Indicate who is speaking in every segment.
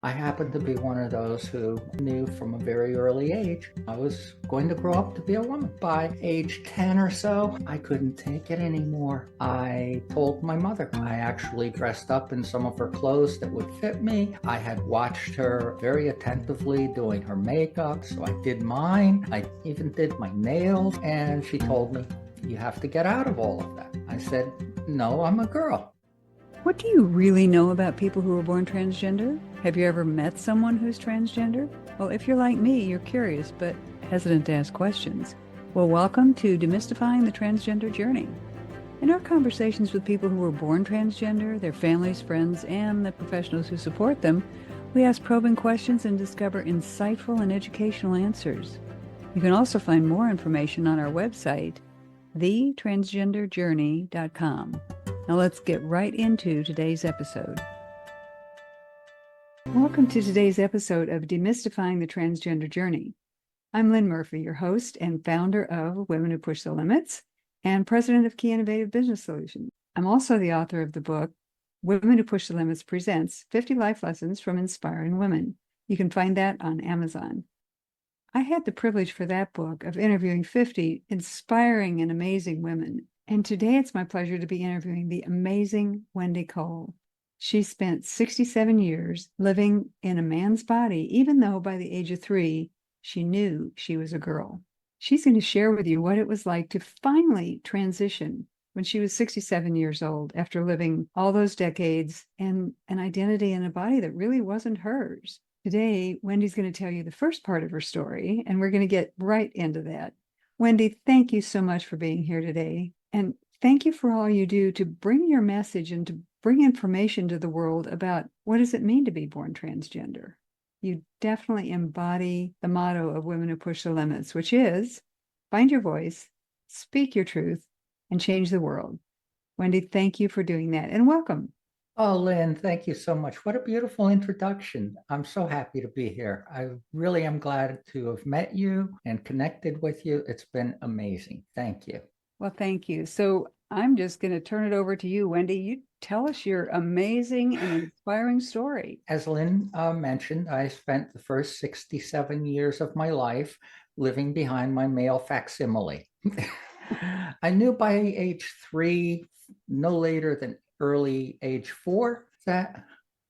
Speaker 1: I happened to be one of those who knew from a very early age I was going to grow up to be a woman. By age 10 or so, I couldn't take it anymore. I told my mother. I actually dressed up in some of her clothes that would fit me. I had watched her very attentively doing her makeup, so I did mine. I even did my nails, and she told me, "You have to get out of all of that." I said, "No, I'm a girl."
Speaker 2: What do you really know about people who are born transgender? Have you ever met someone who's transgender? Well, if you're like me, you're curious but hesitant to ask questions. Well, welcome to Demystifying the Transgender Journey. In our conversations with people who were born transgender, their families, friends, and the professionals who support them, we ask probing questions and discover insightful and educational answers. You can also find more information on our website, thetransgenderjourney.com. Now let's get right into today's episode. Welcome to today's episode of Demystifying the Transgender Journey. I'm Lynn Murphy, your host and founder of Women Who Push the Limits and president of Key Innovative Business Solutions. I'm also the author of the book, Women Who Push the Limits presents 50 Life Lessons from Inspiring Women. You can find that on Amazon. I had the privilege for that book of interviewing 50 inspiring and amazing women. And today it's my pleasure to be interviewing the amazing Wendy Cole. She spent 67 years living in a man's body, even though by the age of 3, she knew she was a girl. She's going to share with you what it was like to finally transition when she was 67 years old after living all those decades in an identity and a body that really wasn't hers. Today, Wendy's going to tell you the first part of her story, and we're going to get right into that. Wendy, thank you so much for being here today. And thank you for all you do to bring your message and to bring information to the world about what does it mean to be born transgender. You definitely embody the motto of Women Who Push the Limits, which is find your voice, speak your truth, and change the world. Wendy, thank you for doing that, and welcome.
Speaker 1: Oh, Lynn, thank you so much. What a beautiful introduction. I'm so happy to be here. I really am glad to have met you and connected with you. It's been amazing. Thank you.
Speaker 2: Well, thank you. So I'm just going to turn it over to you, Wendy. You tell us your amazing and inspiring story.
Speaker 1: As Lynn mentioned, I spent the first 67 years of my life living behind my male facsimile. I knew by age 3, no later than early age 4, that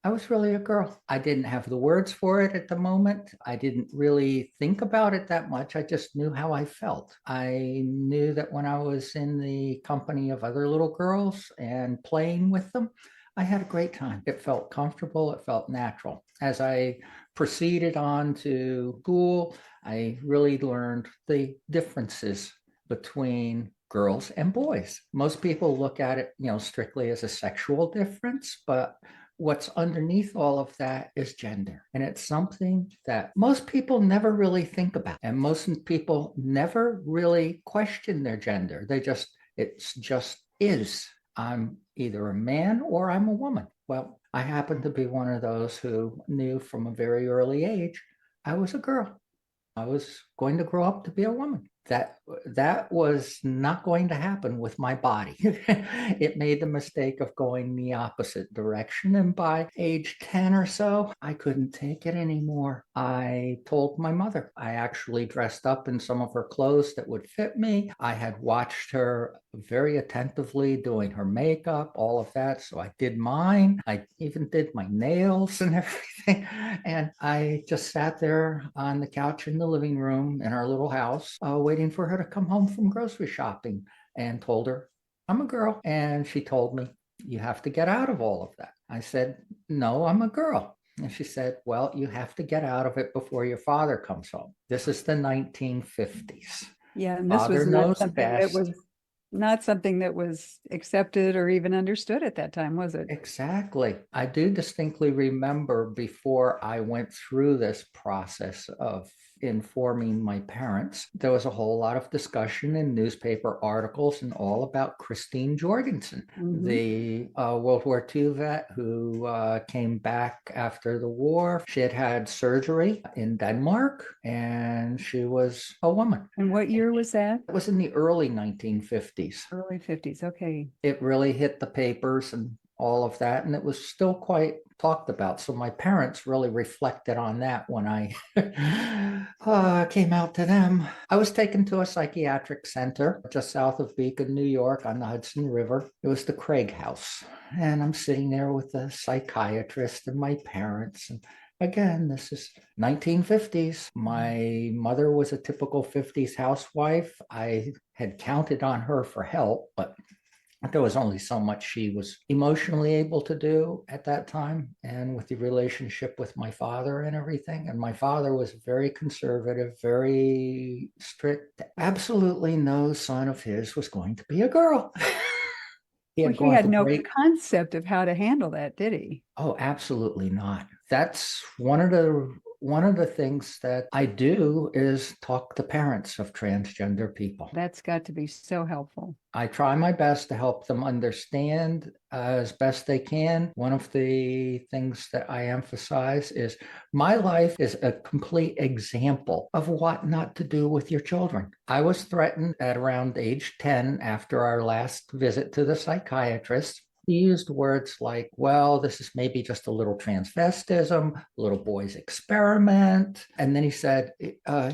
Speaker 1: I was really a girl. I didn't have the words for it at the moment. I didn't really think about it that much. I just knew how I felt. I knew that when I was in the company of other little girls and playing with them, I had a great time. It felt comfortable. It felt natural. As I proceeded on to school, I really learned the differences between girls and boys. Most people look at it, strictly as a sexual difference, but what's underneath all of that is gender. And it's something that most people never really think about. And most people never really question their gender. It's just is. I'm either a man or I'm a woman. Well, I happen to be one of those who knew from a very early age I was a girl. I was going to grow up to be a woman. That was not going to happen with my body. It made the mistake of going the opposite direction. And by age 10 or so, I couldn't take it anymore. I told my mother. I actually dressed up in some of her clothes that would fit me. I had watched her very attentively doing her makeup, all of that. So I did mine. I even did my nails and everything. And I just sat there on the couch in the living room in our little house, waiting for her to come home from grocery shopping, and told her, "I'm a girl." And she told me, "You have to get out of all of that." I said, "No, I'm a girl." And she said, "Well, you have to get out of it before your father comes home." This is the 1950s.
Speaker 2: Yeah, and this
Speaker 1: Father
Speaker 2: was not
Speaker 1: knows
Speaker 2: something that
Speaker 1: best.
Speaker 2: was not something that was accepted or even understood at that time, was it?
Speaker 1: Exactly. I do distinctly remember before I went through this process of informing my parents, there was a whole lot of discussion in newspaper articles and all about Christine Jorgensen, the World War II vet who came back after the war. She had had surgery in Denmark and she was a woman.
Speaker 2: And what year was that?
Speaker 1: It was in the early 1950s.
Speaker 2: Early 50s. Okay.
Speaker 1: It really hit the papers and all of that, and it was still quite talked about. So my parents really reflected on that when I came out to them. I was taken to a psychiatric center just south of Beacon, New York, on the Hudson River. It was the Craig House, and I'm sitting there with the psychiatrist and my parents. And again, this is 1950s. My mother was a typical 50s housewife. I had counted on her for help, but there was only so much she was emotionally able to do at that time, and with the relationship with my father and everything. And my father was very conservative, very strict. Absolutely no son of his was going to be a girl. He
Speaker 2: Well,
Speaker 1: had
Speaker 2: he
Speaker 1: gone
Speaker 2: had
Speaker 1: to
Speaker 2: no
Speaker 1: great.
Speaker 2: concept of how to handle that, did he?
Speaker 1: Oh, absolutely not. That's one of the things that I do is talk to parents of transgender people.
Speaker 2: That's got to be so helpful.
Speaker 1: I try my best to help them understand as best they can. One of the things that I emphasize is my life is a complete example of what not to do with your children. I was threatened at around age 10 after our last visit to the psychiatrist. He used words like, well, this is maybe just a little transvestism, a little boy's experiment. And then he said,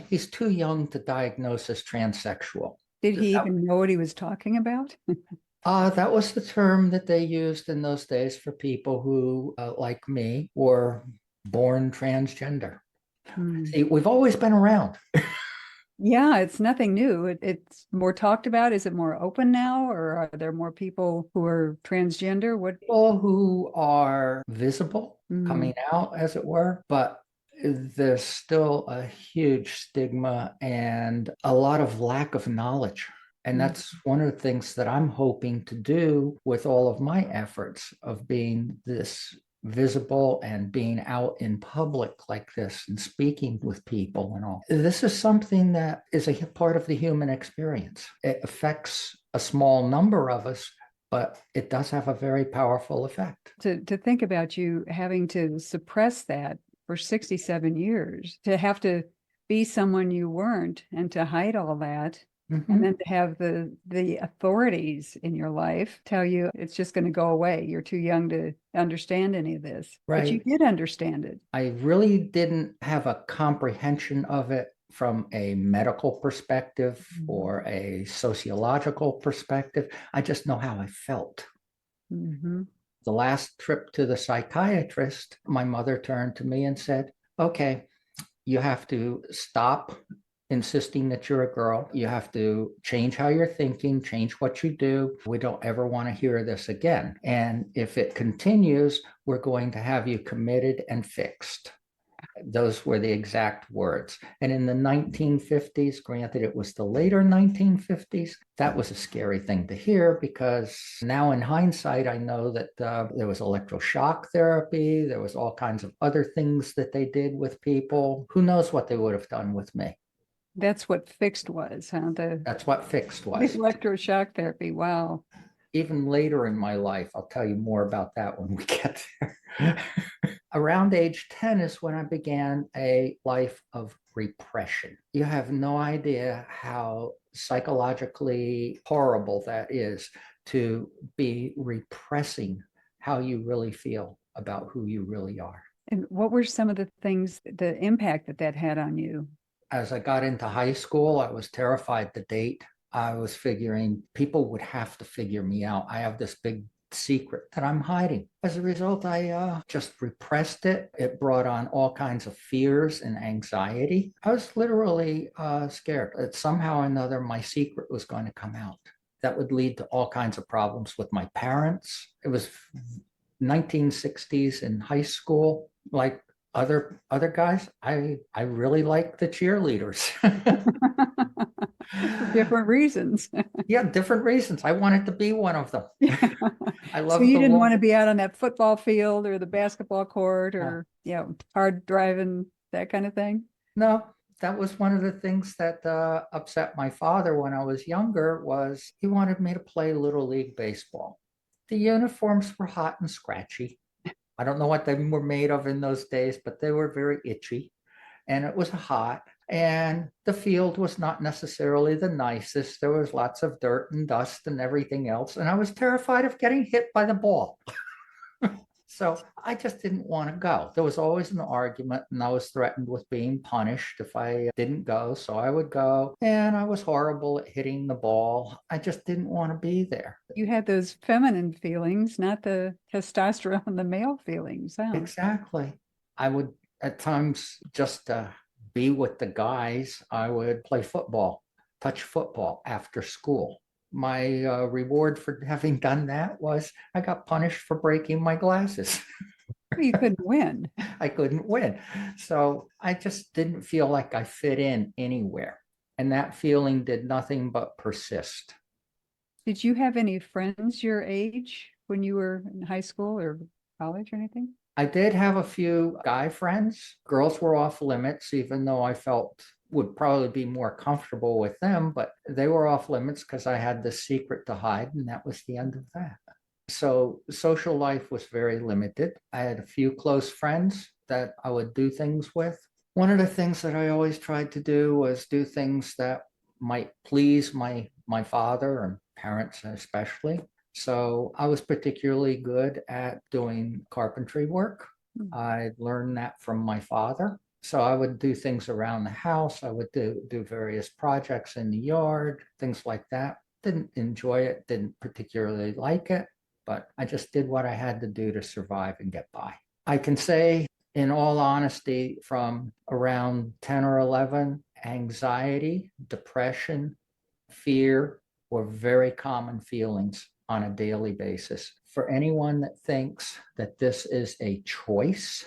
Speaker 1: he's too young to diagnose as transsexual.
Speaker 2: Did he
Speaker 1: That,
Speaker 2: even know what he was talking about?
Speaker 1: that was the term that they used in those days for people who, like me, were born transgender.
Speaker 2: Hmm.
Speaker 1: See, we've always been around.
Speaker 2: Yeah, it's nothing new. It's more talked about. Is it more open now, or are there more people who are transgender? What?
Speaker 1: People who are visible,
Speaker 2: Hmm.
Speaker 1: coming out, as it were, but there's still a huge stigma and a lot of lack of knowledge. And
Speaker 2: Hmm.
Speaker 1: that's one of the things that I'm hoping to do with all of my efforts of being this visible and being out in public like this and speaking with people and all. This is something that is a part of the human experience. It affects a small number of us, but it does have a very powerful effect.
Speaker 2: To think about you having to suppress that for 67 years, to have to be someone you weren't, and to hide all that, and
Speaker 1: Mhm.
Speaker 2: then to have the authorities in your life tell you it's just going to go away. You're too young to understand any of this. But you
Speaker 1: Right.
Speaker 2: did understand it.
Speaker 1: I really didn't have a comprehension of it from a medical perspective or a sociological perspective. I just know how I felt.
Speaker 2: Mm-hmm.
Speaker 1: The last trip to the psychiatrist, my mother turned to me and said, okay, you have to stop insisting that you're a girl. You have to change how you're thinking, change what you do. We don't ever want to hear this again. And if it continues, we're going to have you committed and fixed. Those were the exact words. And in the 1950s, granted, it was the later 1950s, that was a scary thing to hear, because now in hindsight, I know that there was electroshock therapy. There was all kinds of other things that they did with people. Who knows what they would have done with me?
Speaker 2: That's what fixed was, huh?
Speaker 1: That's what fixed
Speaker 2: The
Speaker 1: was.
Speaker 2: electroshock therapy. Wow.
Speaker 1: Even later in my life, I'll tell you more about that when we get there. Around age 10 is when I began a life of repression. You have no idea how psychologically horrible that is, to be repressing how you really feel about who you really are.
Speaker 2: And what were some of the things, the impact that that had on you?
Speaker 1: As I got into high school, I was terrified to date. I was figuring people would have to figure me out. I have this big secret that I'm hiding. As a result, I just repressed it. It brought on all kinds of fears and anxiety. I was literally scared that somehow or another my secret was going to come out. That would lead to all kinds of problems with my parents. It was 1960s in high school. Like other guys, I really like the cheerleaders.
Speaker 2: For different reasons.
Speaker 1: Yeah, different reasons. I wanted to be one of them. I
Speaker 2: So
Speaker 1: love
Speaker 2: you
Speaker 1: the
Speaker 2: didn't want to
Speaker 1: woman.
Speaker 2: be out on that football field or the basketball court,
Speaker 1: No,
Speaker 2: or, hard driving, that kind of thing?
Speaker 1: no, that was one of the things that upset my father when I was younger. Was he wanted me to play little league baseball. The uniforms were hot and scratchy. I don't know what they were made of in those days, but they were very itchy, and it was hot. And the field was not necessarily the nicest. There was lots of dirt and dust and everything else. And I was terrified of getting hit by the ball. So I just didn't want to go. There was always an argument, and I was threatened with being punished if I didn't go. So I would go, and I was horrible at hitting the ball. I just didn't want to be there.
Speaker 2: You had those feminine feelings, not the testosterone, the male feelings, huh?
Speaker 1: Exactly. I would at times just be with the guys. I would play football, touch football after school. My reward for having done that was I got punished for breaking my glasses.
Speaker 2: You couldn't win.
Speaker 1: I couldn't win. So I just didn't feel like I fit in anywhere. And that feeling did nothing but persist.
Speaker 2: Did you have any friends your age when you were in high school or college or anything?
Speaker 1: I did have a few guy friends. Girls were off limits, even though I felt would probably be more comfortable with them, but they were off limits because I had this secret to hide, and that was the end of that. So social life was very limited. I had a few close friends that I would do things with. One of the things that I always tried to do was do things that might please my father and parents especially. So I was particularly good at doing carpentry work. I learned that from my father. So I would do things around the house. I would do various projects in the yard, things like that. Didn't enjoy it, didn't particularly like it, but I just did what I had to do to survive and get by. I can say, in all honesty, from around 10 or 11, anxiety, depression, fear were very common feelings on a daily basis. For anyone that thinks that this is a choice,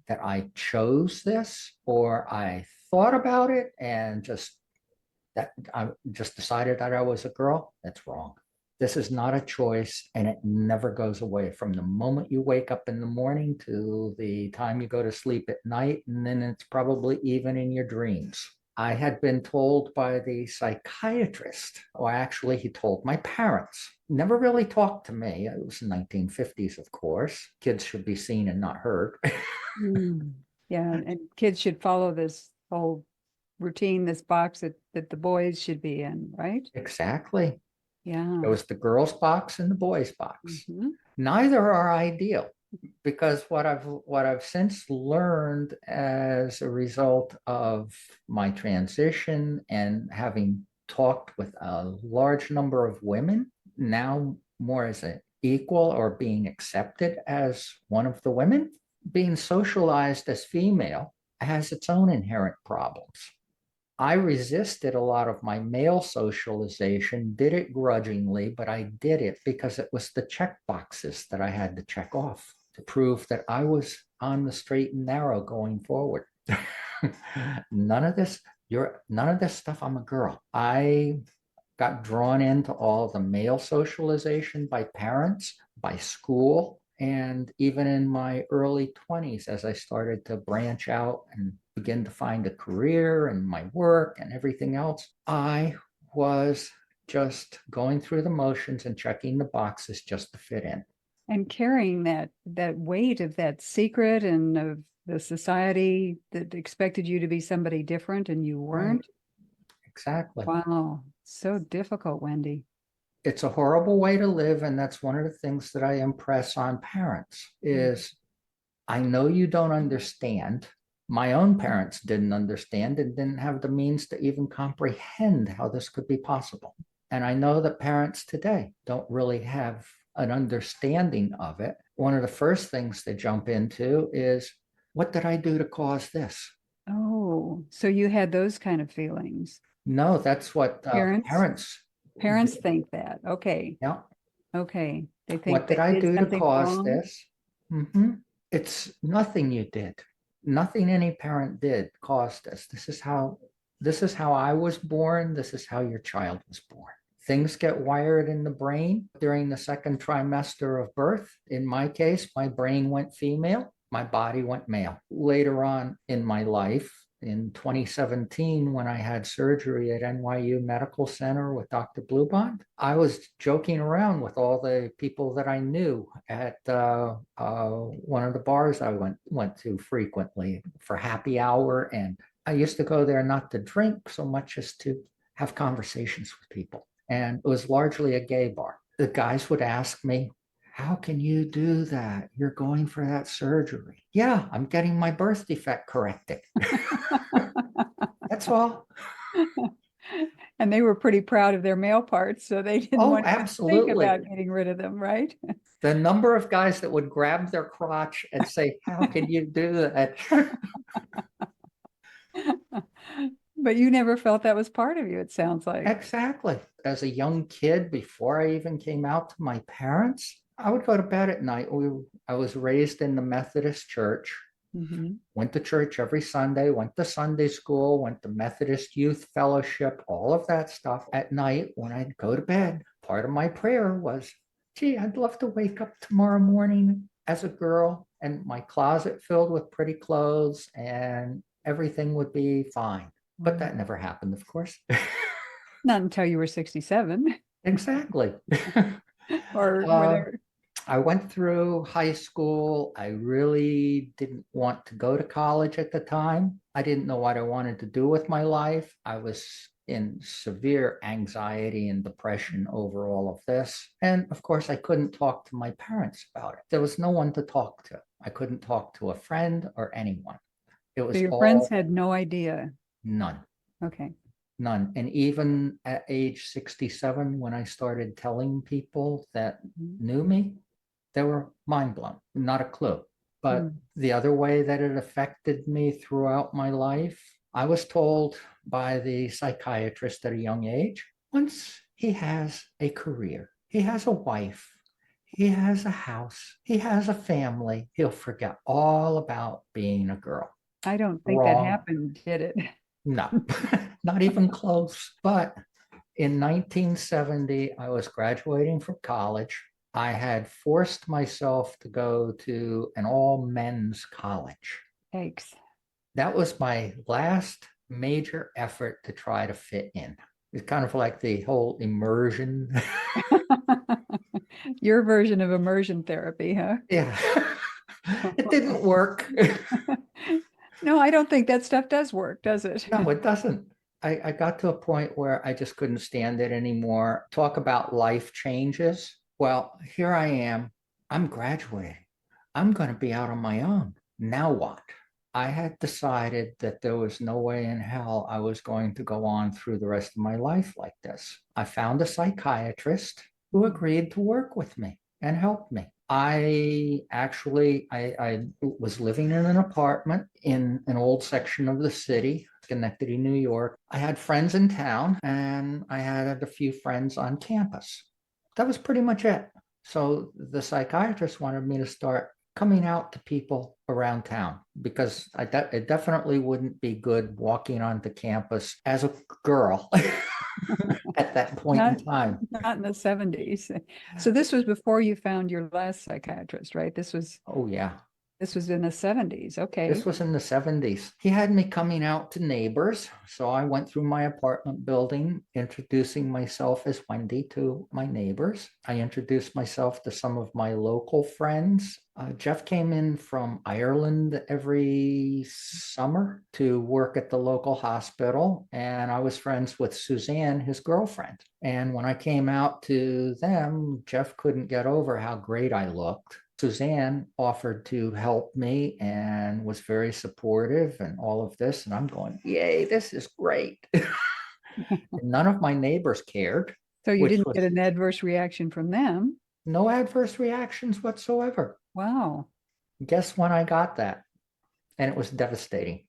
Speaker 1: that I chose this, or I thought about it and just that I just decided that I was a girl, that's wrong. This is not a choice, and it never goes away from the moment you wake up in the morning to the time you go to sleep at night, and then it's probably even in your dreams. I had been told by the psychiatrist, or actually, he told my parents, never really talked to me. It was the 1950s, of course. Kids should be seen and not heard.
Speaker 2: Yeah, and kids should follow this whole routine, this box that the boys should be in, right?
Speaker 1: Exactly.
Speaker 2: Yeah.
Speaker 1: It was the girls' box and the boys' box.
Speaker 2: Mhm.
Speaker 1: Neither are ideal, because what I've since learned as a result of my transition and having talked with a large number of women, now more as an equal or being accepted as one of the women, being socialized as female has its own inherent problems. I resisted a lot of my male socialization, did it grudgingly, but I did it because it was the check boxes that I had to check off to prove that I was on the straight and narrow going forward. None of this, none of this stuff. I'm a girl. I got drawn into all the male socialization by parents, by school, and even in my early 20s, as I started to branch out and begin to find a career and my work and everything else, I was just going through the motions and checking the boxes just to fit in.
Speaker 2: And carrying that weight of that secret and of the society that expected you to be somebody different and you
Speaker 1: Right,
Speaker 2: weren't.
Speaker 1: exactly.
Speaker 2: Wow, so difficult, Wendy.
Speaker 1: It's a horrible way to live, and that's one of the things that I impress on parents is I know you don't understand. My own parents didn't understand and didn't have the means to even comprehend how this could be possible. And I know that parents today don't really have an understanding of it. One of the first things they jump into is, what did I do to cause this?
Speaker 2: Oh, so you had those kind of feelings.
Speaker 1: No, that's what
Speaker 2: Parents,
Speaker 1: parents,
Speaker 2: parents think that. Okay.
Speaker 1: yeah.
Speaker 2: Okay. They
Speaker 1: What
Speaker 2: think
Speaker 1: did
Speaker 2: they
Speaker 1: I
Speaker 2: did
Speaker 1: do to
Speaker 2: something
Speaker 1: cause
Speaker 2: wrong.
Speaker 1: this? Mhm. It's nothing you did. Nothing any parent did caused this. This is how I was born. This is how your child was born. Things get wired in the brain during the second trimester of birth. In my case, my brain went female, my body went male. Later on in my life, in 2017, when I had surgery at NYU Medical Center with Dr. Bluebond, I was joking around with all the people that I knew at one of the bars I went to frequently for happy hour. And I used to go there not to drink so much as to have conversations with people. And it was largely a gay bar. The guys would ask me, how can you do that? You're going for that surgery. Yeah, I'm getting my birth defect corrected. That's all.
Speaker 2: And they were pretty proud of their male parts, so they didn't
Speaker 1: Oh,
Speaker 2: want to even think
Speaker 1: absolutely.
Speaker 2: about getting rid of them, right?
Speaker 1: The number of guys that would grab their crotch and say, how can you do that?
Speaker 2: But you never felt that was part of you, it sounds like.
Speaker 1: Exactly. As a young kid, before I even came out to my parents, I would go to bed at night. I was raised in the Methodist church,
Speaker 2: Mhm.
Speaker 1: went to church every Sunday, went to Sunday school, went to Methodist Youth Fellowship, all of that stuff. At night, when I'd go to bed, part of my prayer was, gee, I'd love to wake up tomorrow morning as a girl and my closet filled with pretty clothes and everything would be fine. But that never happened, of course.
Speaker 2: Not until you were 67.
Speaker 1: Exactly.
Speaker 2: Or were
Speaker 1: Uh,
Speaker 2: there?
Speaker 1: I went through high school. I really didn't want to go to college at the time. I didn't know what I wanted to do with my life. I was in severe anxiety and depression over all of this. And of course, I couldn't talk to my parents about it. There was no one to talk to. I couldn't talk to a friend or anyone. It
Speaker 2: So
Speaker 1: was
Speaker 2: your friends
Speaker 1: all
Speaker 2: had no idea.
Speaker 1: none.
Speaker 2: Okay.
Speaker 1: None. And even at age 67, when I started telling people that
Speaker 2: Mhm.
Speaker 1: knew me, they were mind blown, not a clue. But
Speaker 2: Mm.
Speaker 1: the other way that it affected me throughout my life, I was told by the psychiatrist at a young age, once he has a career, he has a wife, he has a house, he has a family, he'll forget all about being a girl.
Speaker 2: I don't think that
Speaker 1: Wrong.
Speaker 2: happened, did it?
Speaker 1: No, not even close. But in 1970, I was graduating from college. I had forced myself to go to an all men's college.
Speaker 2: Thanks.
Speaker 1: That was my last major effort to try to fit in. It's kind of like the whole immersion.
Speaker 2: Your version of immersion therapy, huh?
Speaker 1: Yeah, it didn't work.
Speaker 2: No, I don't think that stuff does work, does it?
Speaker 1: No, it doesn't. I got to a point where I just couldn't stand it anymore. Talk about life changes. Well, here I am. I'm graduating. I'm going to be out on my own. Now what? I had decided that there was no way in hell I was going to go on through the rest of my life like this. I found a psychiatrist who agreed to work with me and help me. I was living in an apartment in an old section of the city, Schenectady, New York. I had friends in town and I had a few friends on campus. That was pretty much it. So the psychiatrist wanted me to start coming out to people around town because it definitely wouldn't be good walking onto campus as a girl at that point in
Speaker 2: Not
Speaker 1: time.
Speaker 2: not in the 70s. So this was before you found your last psychiatrist, right?
Speaker 1: Oh, yeah.
Speaker 2: This was in the 70s.
Speaker 1: This
Speaker 2: Okay.
Speaker 1: was in the 70s. He had me coming out to neighbors. So I went through my apartment building, introducing myself as Wendy to my neighbors. I introduced myself to some of my local friends. Jeff came in from Ireland every summer to work at the local hospital. And I was friends with Suzanne, his girlfriend. And when I came out to them, Jeff couldn't get over how great I looked. Suzanne offered to help me and was very supportive and all of this. And I'm going, yay, this is great. None of my neighbors cared,
Speaker 2: So you
Speaker 1: which
Speaker 2: didn't get
Speaker 1: was
Speaker 2: an adverse reaction from them.
Speaker 1: no adverse reactions whatsoever.
Speaker 2: Wow.
Speaker 1: Guess when I got that? And it was devastating.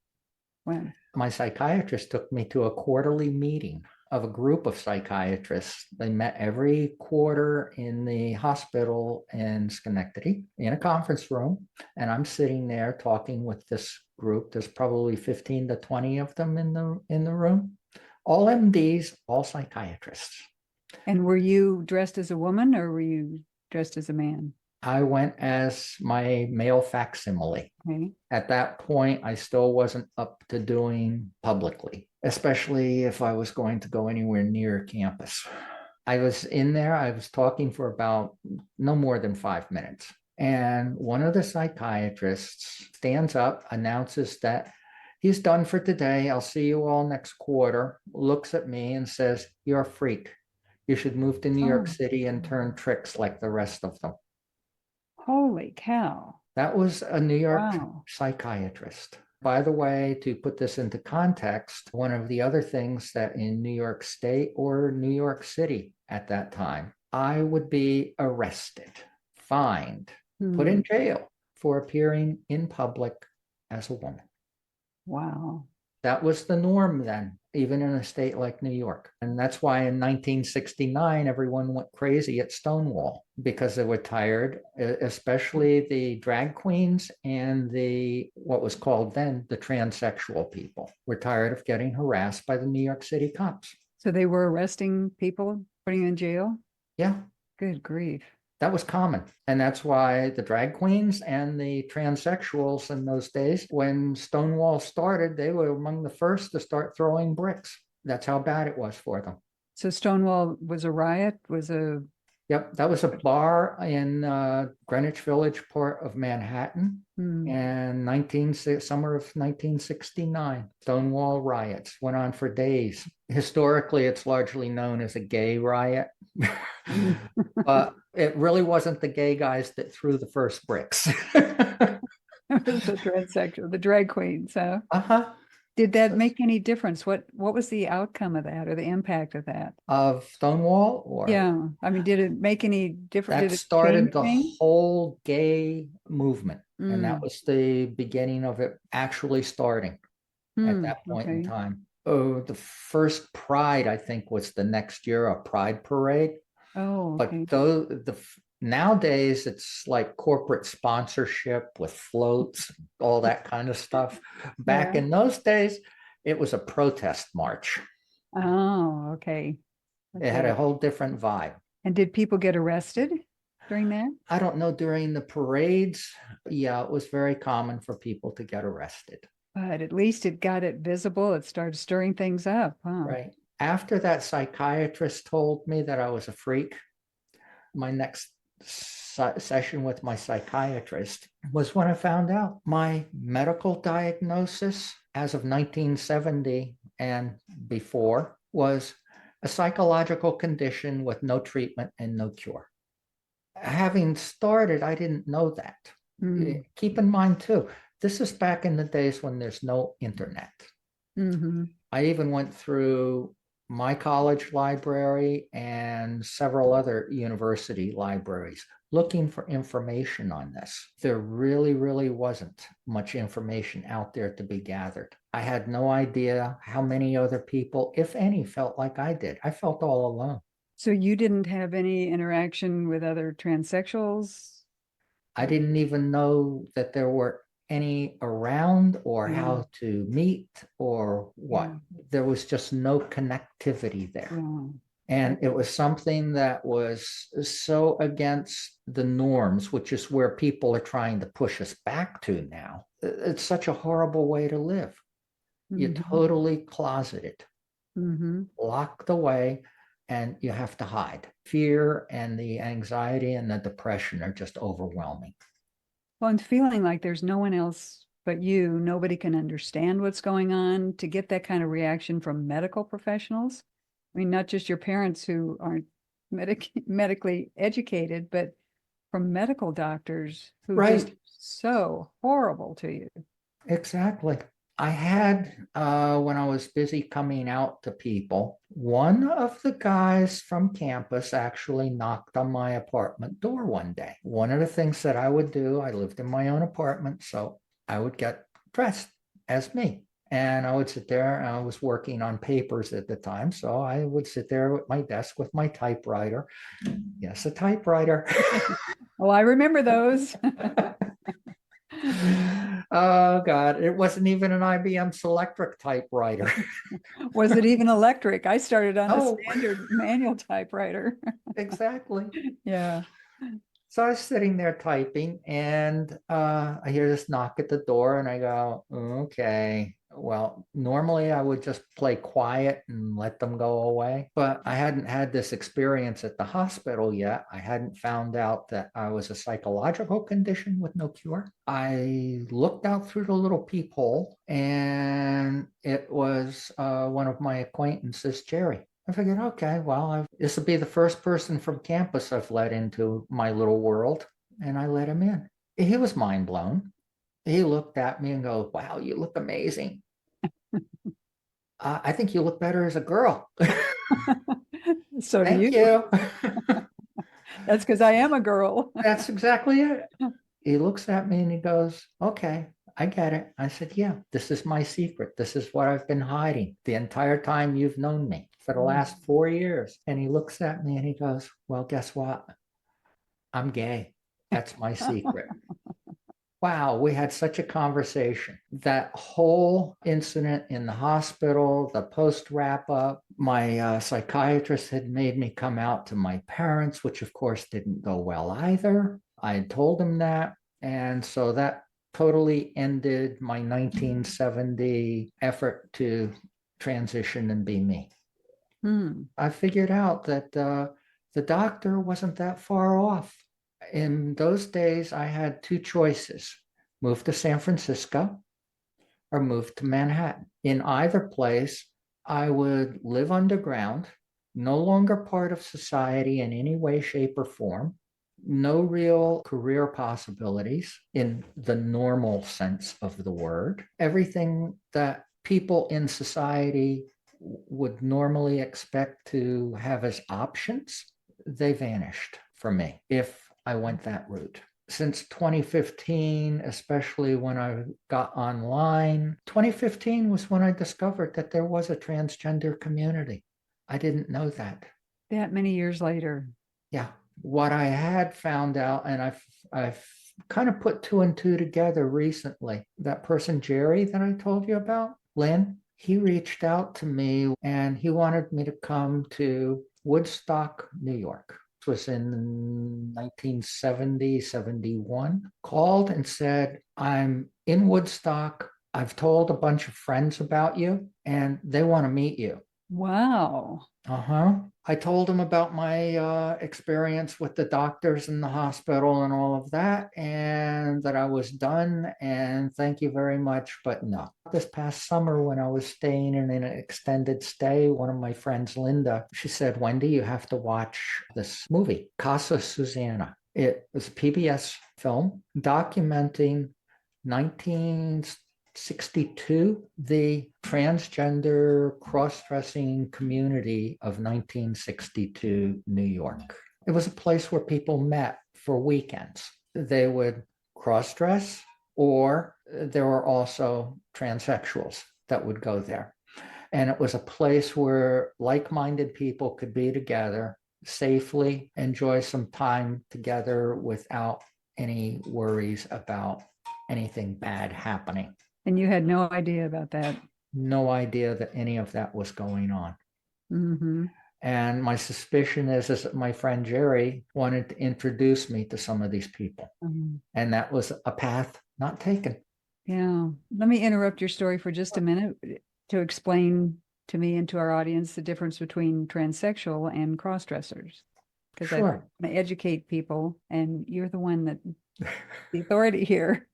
Speaker 2: When?
Speaker 1: My psychiatrist took me to a quarterly meeting of a group of psychiatrists. They met every quarter in the hospital in Schenectady in a conference room. And I'm sitting there talking with this group. There's probably 15 to 20 of them in the room. All MDs, all psychiatrists.
Speaker 2: And were you dressed as a woman or were you dressed as a man?
Speaker 1: I went as my male facsimile.
Speaker 2: Okay.
Speaker 1: At that point, I still wasn't up to doing publicly, especially if I was going to go anywhere near campus. I was in there, I was talking for about no more than 5 minutes. And one of the psychiatrists stands up, announces that he's done for today. I'll see you all next quarter, looks at me and says, you're a freak. You should move to New York
Speaker 2: Oh,
Speaker 1: City and turn tricks like the rest of them.
Speaker 2: Holy cow.
Speaker 1: That was a New York
Speaker 2: Wow.
Speaker 1: psychiatrist. By the way, to put this into context, one of the other things that in New York State or New York City at that time, I would be arrested, fined, put
Speaker 2: Hmm.
Speaker 1: in jail for appearing in public as a woman.
Speaker 2: Wow.
Speaker 1: That was the norm then, even in a state like New York. And that's why in 1969, everyone went crazy at Stonewall because they were tired, especially the drag queens and the, what was called then, the transsexual people were tired of getting harassed by the New York City cops.
Speaker 2: So they were arresting people, putting them in jail?
Speaker 1: Yeah,
Speaker 2: Good grief.
Speaker 1: that was common. And that's why the drag queens and the transsexuals in those days, when Stonewall started, they were among the first to start throwing bricks. That's how bad it was for them.
Speaker 2: So Stonewall was a riot, was a,
Speaker 1: Yep, that was a bar in Greenwich Village, part of Manhattan,
Speaker 2: hmm.
Speaker 1: and summer of 1969. Stonewall riots went on for days. Historically, it's largely known as a gay riot, but it really wasn't the gay guys that threw the first bricks.
Speaker 2: It was the transsexual, the drag queens. So
Speaker 1: Uh-huh.
Speaker 2: did that make any difference? What was the outcome of that or the impact of that?
Speaker 1: Of Stonewall, or
Speaker 2: Yeah. I mean, did it make any difference?
Speaker 1: that
Speaker 2: Did it change
Speaker 1: started the
Speaker 2: things?
Speaker 1: whole gay movement. And that
Speaker 2: Mm.
Speaker 1: was the beginning of it actually starting at
Speaker 2: Mm.
Speaker 1: that point in
Speaker 2: Okay.
Speaker 1: time. Oh, the first Pride, I think, was the next year, a Pride parade.
Speaker 2: Oh,
Speaker 1: But
Speaker 2: okay.
Speaker 1: nowadays it's like corporate sponsorship with floats, all that kind of stuff. Back
Speaker 2: Yeah.
Speaker 1: in those days, it was a protest march.
Speaker 2: Oh, okay.
Speaker 1: It had
Speaker 2: Okay.
Speaker 1: a whole different vibe.
Speaker 2: And did people get arrested during that?
Speaker 1: I don't know, during the parades, yeah, it was very common for people to get arrested.
Speaker 2: But at least it got it visible. It started stirring things up, huh?
Speaker 1: Right. After that psychiatrist told me that I was a freak, my next session with my psychiatrist was when I found out my medical diagnosis as of 1970 and before was a psychological condition with no treatment and no cure. Having started, I didn't know that.
Speaker 2: Mm.
Speaker 1: Keep in mind too, this is back in the days when there's no internet.
Speaker 2: Hmm.
Speaker 1: I even went through my college library and several other university libraries looking for information on this. There really, really wasn't much information out there to be gathered. I had no idea how many other people, if any, felt like I did. I felt all alone.
Speaker 2: So you didn't have any interaction with other transsexuals?
Speaker 1: I didn't even know that there were any around or
Speaker 2: Yeah.
Speaker 1: how to meet or what.
Speaker 2: Yeah.
Speaker 1: There was just no connectivity there.
Speaker 2: Yeah.
Speaker 1: And it was something that was so against the norms, which is where people are trying to push us back to now. It's such a horrible way to live. You're
Speaker 2: Mm-hmm.
Speaker 1: totally closeted,
Speaker 2: Mm-hmm.
Speaker 1: locked away, and you have to hide. Fear and the anxiety and the depression are just overwhelming.
Speaker 2: Well, and feeling like there's no one else but you, nobody can understand what's going on, to get that kind of reaction from medical professionals. I mean, not just your parents who aren't medically educated, but from medical doctors who just
Speaker 1: Right.
Speaker 2: so horrible to you.
Speaker 1: Exactly. I had, when I was busy coming out to people, one of the guys from campus actually knocked on my apartment door one day. One of the things that I would do, I lived in my own apartment, so I would get dressed as me. And I would sit there, and I was working on papers at the time. So I would sit there at my desk with my typewriter. Yes, a typewriter.
Speaker 2: Oh, I remember those.
Speaker 1: Oh God, it wasn't even an IBM Selectric typewriter.
Speaker 2: Was it even electric? I started on a
Speaker 1: Oh,
Speaker 2: standard manual typewriter.
Speaker 1: exactly.
Speaker 2: Yeah.
Speaker 1: So I was sitting there typing, and I hear this knock at the door, and I go, okay. Well, normally I would just play quiet and let them go away, but I hadn't had this experience at the hospital yet. I hadn't found out that I was a psychological condition with no cure. I looked out through the little peephole, and it was one of my acquaintances, Jerry. I figured, okay, well, this will be the first person from campus I've let into my little world. and I let him in. He was mind blown. He looked at me and goes, "Wow, you look amazing. I think you look better as a girl."
Speaker 2: So do
Speaker 1: Thank
Speaker 2: you.
Speaker 1: you.
Speaker 2: That's because I am a girl.
Speaker 1: That's exactly it. He looks at me and he goes, "Okay, I get it." I said, "Yeah, this is my secret. This is what I've been hiding the entire time you've known me for the last 4 years." And he looks at me and he goes, "Well, guess what? I'm gay. That's my secret." Wow, we had such a conversation. That whole incident in the hospital, the post wrap up, my psychiatrist had made me come out to my parents, which of course didn't go well either. I had told him that. And so that totally ended my 1970 effort to transition and be me. I figured out that the doctor wasn't that far off. In those days, I had two choices: move to San Francisco or move to Manhattan. In either place, I would live underground, no longer part of society in any way, shape, or form, no real career possibilities in the normal sense of the word. Everything that people in society would normally expect to have as options, they vanished for me if I went that route. Since 2015, especially when I got online, 2015 was when I discovered that there was a transgender community. I didn't know that.
Speaker 2: That many years later.
Speaker 1: Yeah. What I had found out, and I've kind of put two and two together recently. That person, Jerry, that I told you about, Lynn, he reached out to me and he wanted me to come to Woodstock, New York. This was in 1970, 71. Called and said, "I'm in Woodstock. I've told a bunch of friends about you and they want to meet you."
Speaker 2: Wow.
Speaker 1: I told him about my experience with the doctors in the hospital and all of that, and that I was done. And thank you very much. But no, this past summer, when I was staying in an extended stay, one of my friends, Linda, she said, "Wendy, you have to watch this movie, Casa Susanna." It was a PBS film documenting 1962, the transgender cross-dressing community of 1962 New York. It was a place where people met for weekends. They would cross-dress, or there were also transsexuals that would go there. And it was a place where like-minded people could be together safely, enjoy some time together without any worries about anything bad happening.
Speaker 2: And you had no idea about that.
Speaker 1: No idea that any of that was going on.
Speaker 2: Mm-hmm.
Speaker 1: And my suspicion is that my friend Jerry wanted to introduce me to some of these people. And that was a path not taken.
Speaker 2: Yeah. Let me interrupt your story for just a minute to explain to me and to our audience the difference between transsexual and cross-dressers. Because I want to educate people, and you're the one that the authority here.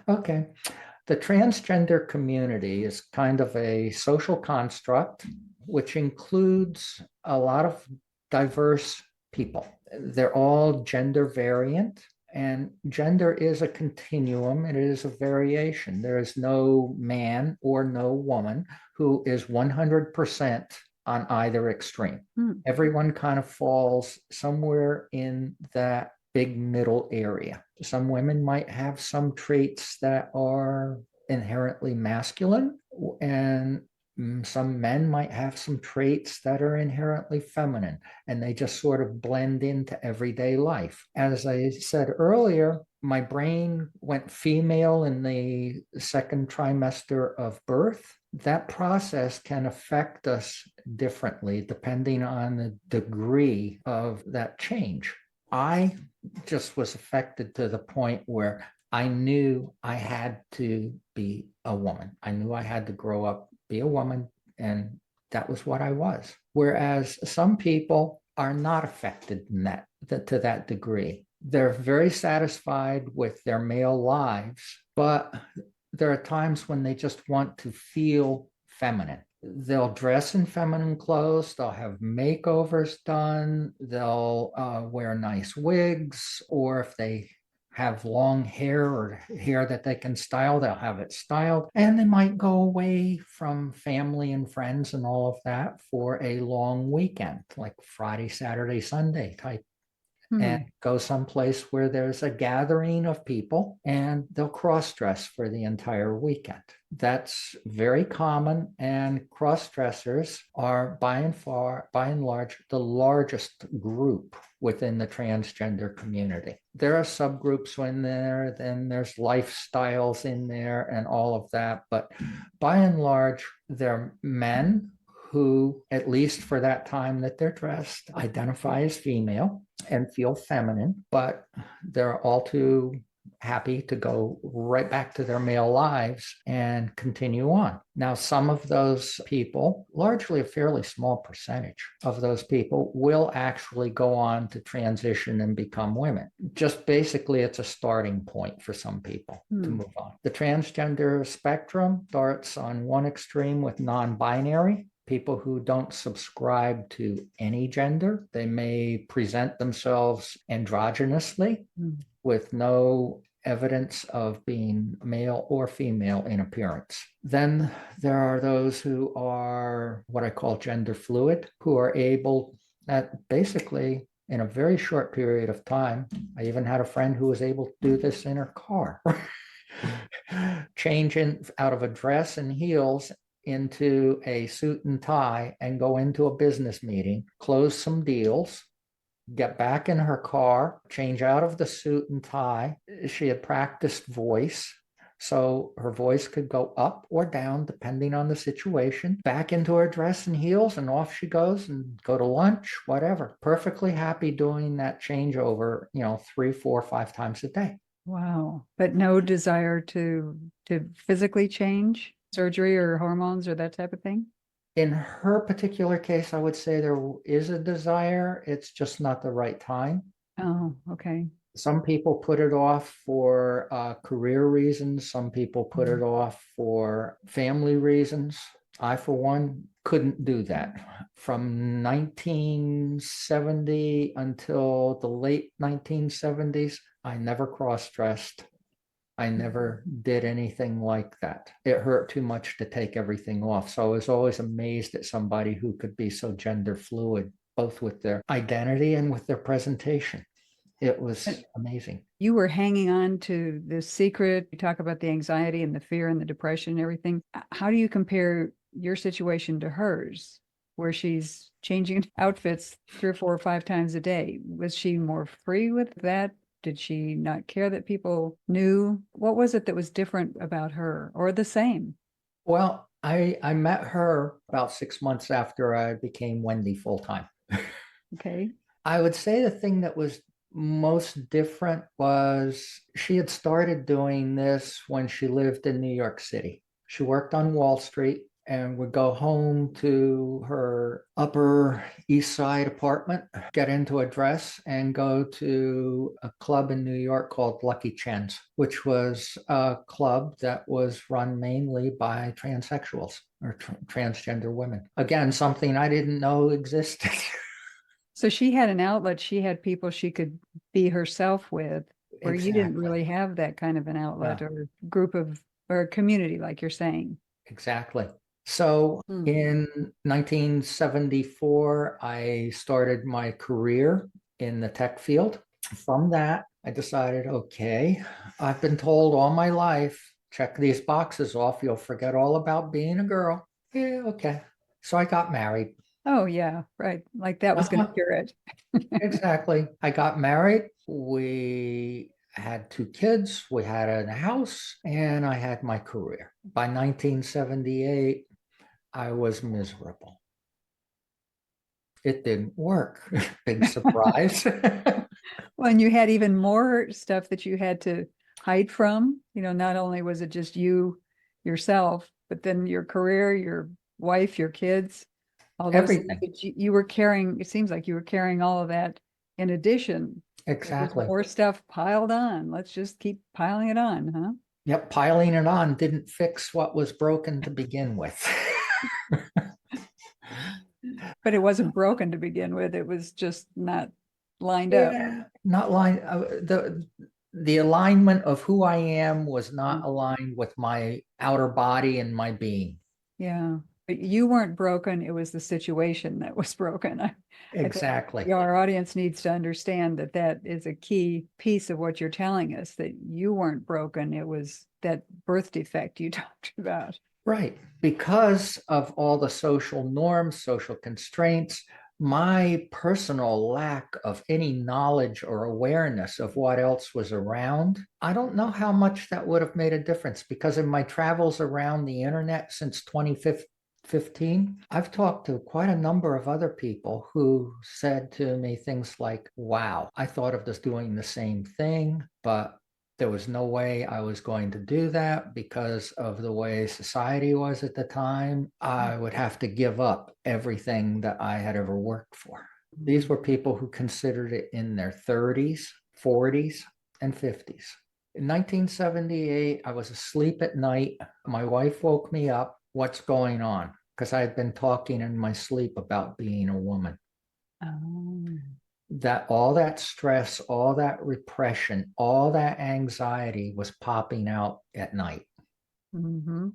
Speaker 1: Okay. The transgender community is kind of a social construct which includes a lot of diverse people. They're all gender variant, and gender is a continuum. It is a variation. There is no man or no woman who is 100% on either extreme. Everyone kind of falls somewhere in that big middle area. Some women might have some traits that are inherently masculine, and some men might have some traits that are inherently feminine, and they just sort of blend into everyday life. As I said earlier, my brain went female in the second trimester of birth. That process can affect us differently depending on the degree of that change. I just was affected to the point where I knew I had to be a woman. I knew I had to grow up, be a woman, and that was what I was. Whereas some people are not affected in to that degree. They're very satisfied with their male lives, but there are times when they just want to feel feminine. They'll dress in feminine clothes, they'll have makeovers done, they'll wear nice wigs, or if they have long hair or hair that they can style, they'll have it styled. And they might go away from family and friends and all of that for a long weekend, like Friday, Saturday, Sunday type, and
Speaker 2: Hmm.
Speaker 1: go someplace where there's a gathering of people and they'll cross dress for the entire weekend. That's very common, and cross dressers are by and large, the largest group within the transgender community. There are subgroups in there, then there's lifestyles in there and all of that, but by and large, they're men who, at least for that time that they're dressed, identify as female and feel feminine, but they're all too happy to go right back to their male lives and continue on. Now, some of those people, largely a fairly small percentage of those people, will actually go on to transition and become women. Just basically, it's a starting point for some people to
Speaker 2: Hmm.
Speaker 1: move on. The transgender spectrum starts on one extreme with non-binary, people who don't subscribe to any gender. They may present themselves androgynously with no evidence of being male or female in appearance. Then there are those who are what I call gender fluid, who are able at basically in a very short period of time. I even had a friend who was able to do this in her car. Change in out of a dress and heels into a suit and tie and go into a business meeting, close some deals, get back in her car, change out of the suit and tie. She had practiced voice, so her voice could go up or down depending on the situation. Back into her dress and heels, and off she goes and go to lunch, whatever. Perfectly happy doing that changeover, 3, 4, 5 times a day.
Speaker 2: Wow. But no desire to physically change, surgery or hormones or that type of thing?
Speaker 1: In her particular case, I would say there is a desire. It's just not the right time.
Speaker 2: Oh, okay.
Speaker 1: Some people put it off for career reasons. Some people put it off for family reasons. I, for one, couldn't do that. From 1970 until the late 1970s, I never cross-dressed. I never did anything like that. It hurt too much to take everything off. So I was always amazed at somebody who could be so gender fluid, both with their identity and with their presentation. It was amazing.
Speaker 2: You were hanging on to this secret. You talk about the anxiety and the fear and the depression and everything. How do you compare your situation to hers, where she's changing outfits 3 or 4 or 5 times a day? Was she more free with that? Did she not care that people knew? What was it that was different about her, or the same?
Speaker 1: Well, I met her about 6 months after I became Wendy full time.
Speaker 2: Okay.
Speaker 1: I would say the thing that was most different was she had started doing this when she lived in New York City. She worked on Wall Street and would go home to her Upper East Side apartment, get into a dress, and go to a club in New York called Lucky Chen's, which was a club that was run mainly by transsexuals or transgender women. Again, something I didn't know existed.
Speaker 2: So she had an outlet. She had people she could be herself with, where you didn't
Speaker 1: Exactly.
Speaker 2: really have that kind of an outlet
Speaker 1: Yeah.
Speaker 2: or group of or community, like you're saying.
Speaker 1: Exactly. So
Speaker 2: Hmm.
Speaker 1: in 1974, I started my career in the tech field. From that, I decided, okay, I've been told all my life, check these boxes off, you'll forget all about being a girl. Yeah, okay. So I got married.
Speaker 2: Oh, yeah, right. Like that was going to
Speaker 1: Uh-huh.
Speaker 2: cure it.
Speaker 1: Exactly. I got married. We had 2 kids. We had a house, and I had my career. By 1978, I was miserable. It didn't work. Big surprise.
Speaker 2: Well, and you had even more stuff that you had to hide from. Not only was it just you yourself, but then your career, your wife, your kids, all those things
Speaker 1: Everything.
Speaker 2: that you were carrying. It seems like you were carrying all of that in addition. It was
Speaker 1: Exactly.
Speaker 2: more stuff piled on. Let's just keep piling it on, huh?
Speaker 1: Yep. Piling it on didn't fix what was broken to begin with.
Speaker 2: But it wasn't broken to begin with. It was just not lined up.
Speaker 1: Yeah, not line the alignment of who I am was not aligned with my outer body and my being.
Speaker 2: Yeah. But you weren't broken. It was the situation that was broken. I think
Speaker 1: Exactly.
Speaker 2: our audience needs to understand that that is a key piece of what you're telling us, that you weren't broken. It was that birth defect you talked about.
Speaker 1: Right. Because of all the social norms, social constraints, my personal lack of any knowledge or awareness of what else was around, I don't know how much that would have made a difference because in my travels around the internet since 2015, I've talked to quite a number of other people who said to me things like, wow, I thought of just doing the same thing, but there was no way I was going to do that because of the way society was at the time. I would have to give up everything that I had ever worked for. These were people who considered it in their 30s, 40s, and 50s. In 1978, I was asleep at night. My wife woke me up. What's going on? Because I had been talking in my sleep about being a woman.
Speaker 2: Oh.
Speaker 1: That all that stress, all that repression, all that anxiety was popping out at night.
Speaker 2: Mm-hmm.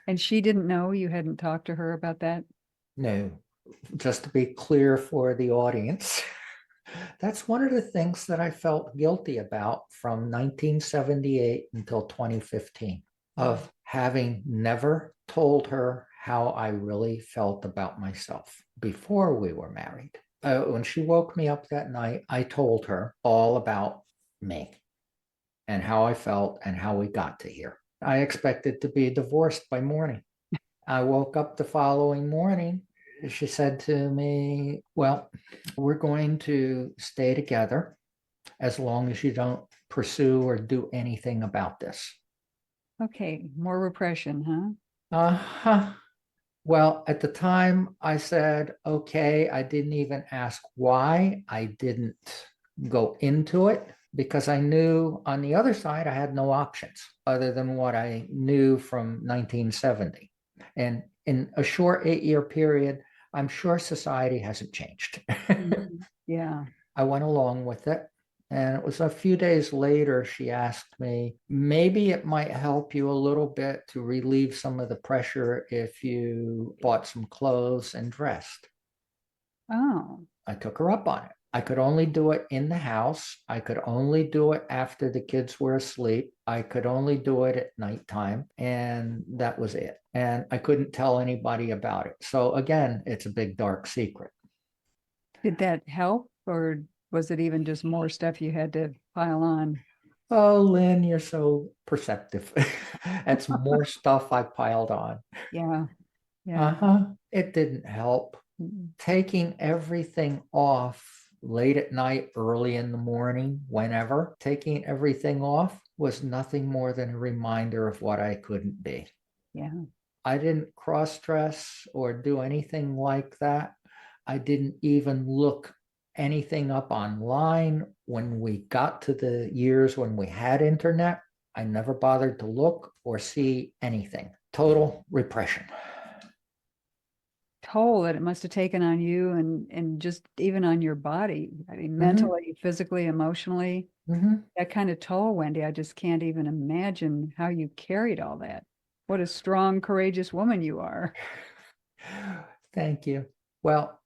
Speaker 2: And she didn't know, you hadn't talked to her about that?
Speaker 1: No, just to be clear for the audience, that's one of the things that I felt guilty about from 1978 until 2015, of having never told her how I really felt about myself before we were married. When she woke me up that night, I told her all about me and how I felt and how we got to here. I expected to be divorced by morning. I woke up the following morning. She said to me, well, we're going to stay together as long as you don't pursue or do anything about this.
Speaker 2: Okay, more repression, huh?
Speaker 1: Uh-huh. Well, at the time, I said, okay, I didn't even ask why. I didn't go into it because I knew on the other side, I had no options other than what I knew from 1970. And in a short 8-year period, I'm sure society hasn't changed.
Speaker 2: Mhm. Yeah.
Speaker 1: I went along with it. And it was a few days later, she asked me, maybe it might help you a little bit to relieve some of the pressure if you bought some clothes and dressed.
Speaker 2: Oh.
Speaker 1: I took her up on it. I could only do it in the house. I could only do it after the kids were asleep. I could only do it at nighttime. And that was it. And I couldn't tell anybody about it. So again, it's a big dark secret.
Speaker 2: Did that help, or was it even just more stuff you had to pile on?
Speaker 1: Oh, Lynn, you're so perceptive. That's more stuff I piled on.
Speaker 2: Yeah. Yeah.
Speaker 1: Uh-huh. It didn't help.
Speaker 2: Mm.
Speaker 1: Taking everything off late at night, early in the morning, whenever, taking everything off was nothing more than a reminder of what I couldn't be.
Speaker 2: Yeah.
Speaker 1: I didn't cross-dress or do anything like that. I didn't even look anything up online. When we got to the years when we had internet, I never bothered to look or see anything. Total repression.
Speaker 2: Toll that it must have taken on you, and just even on your body. I mean,
Speaker 1: Mhm,
Speaker 2: mentally, physically, emotionally.
Speaker 1: mhm.
Speaker 2: That kind of toll, Wendy, I just can't even imagine how you carried all that. What a strong, courageous woman you are.
Speaker 1: Thank you. Well,